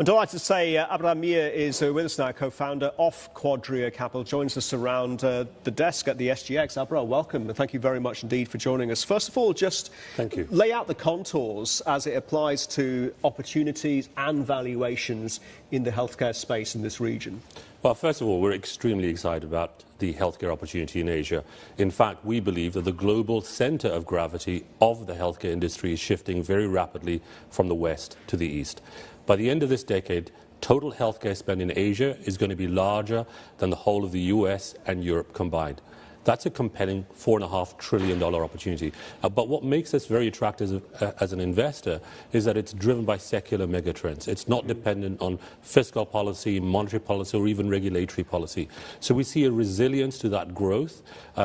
I'm delighted to say Abrar Mir is with us now, co-founder of Quadria Capital, joins us around the desk at the SGX. Abrar, welcome, and thank you very much indeed for joining us. First of all, just lay out the contours as it applies to opportunities and valuations in the healthcare space in this region. Well, first of all, we're extremely excited about the healthcare opportunity in Asia. In fact, we believe that the global center of gravity of the healthcare industry is shifting very rapidly from the west to the east. By the end of this decade, total healthcare spend in Asia is going to be larger than the whole of the US and Europe combined. That's a compelling $4.5 trillion opportunity. But what makes us very attractive as an investor is that it's driven by secular megatrends. It's not dependent on fiscal policy, monetary policy, or even regulatory policy. So we see a resilience to that growth.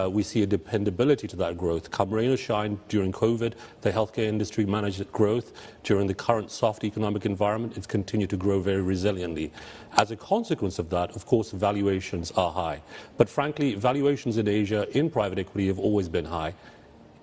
We see a dependability to that growth. Come rain or shine, during COVID, the healthcare industry managed growth. During the current soft economic environment, it's continued to grow very resiliently. As a consequence of that, of course, valuations are high. But frankly, valuations in Asia in private equity have always been high.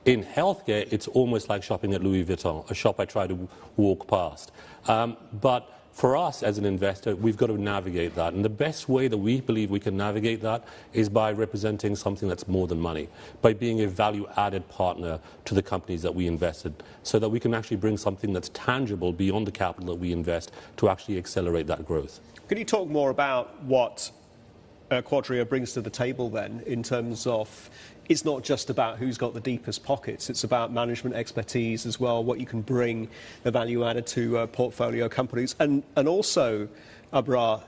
In healthcare, it's almost like shopping at Louis Vuitton, a shop I try to walk past. But for us as an investor, we've got to navigate that. And the best way that we believe we can navigate that is by representing something that's more than money, by being a value-added partner to the companies that we invested, so that we can actually bring something that's tangible beyond the capital that we invest to actually accelerate that growth. Can you talk more about what Quadria brings to the table then, in terms of it's not just about who's got the deepest pockets, it's about management expertise as well, what you can bring the value added to portfolio companies. And also, Abrar,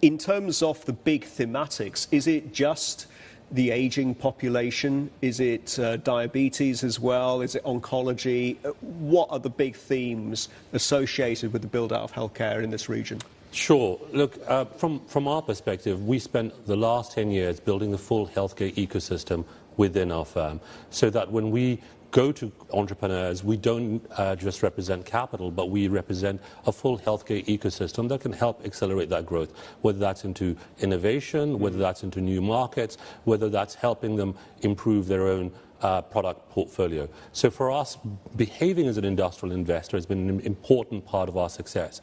in terms of the big thematics, is it just the aging population? Is it diabetes as well? Is it oncology? What are the big themes associated with the build-out of healthcare in this region? Sure. Look, from our perspective, we spent the last 10 years building the full healthcare ecosystem within our firm, so that when we go to entrepreneurs, we don't just represent capital, but we represent a full healthcare ecosystem that can help accelerate that growth, whether that's into innovation, whether that's into new markets, whether that's helping them improve their own product portfolio. So for us, behaving as an industrial investor has been an important part of our success.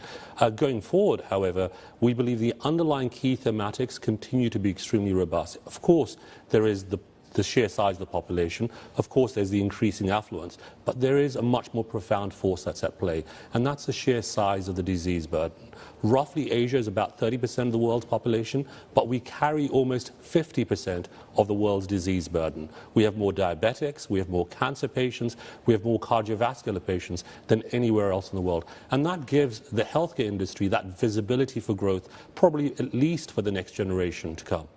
Going forward, however, we believe the underlying key thematics continue to be extremely robust. Of course, there is the sheer size of the population. Of course, there's the increasing affluence. But there is a much more profound force that's at play, and that's the sheer size of the disease burden. Roughly, Asia is about 30% of the world's population, but we carry almost 50% of the world's disease burden. We have more diabetics, we have more cancer patients, we have more cardiovascular patients than anywhere else in the world. And that gives the healthcare industry that visibility for growth, probably at least for the next generation to come.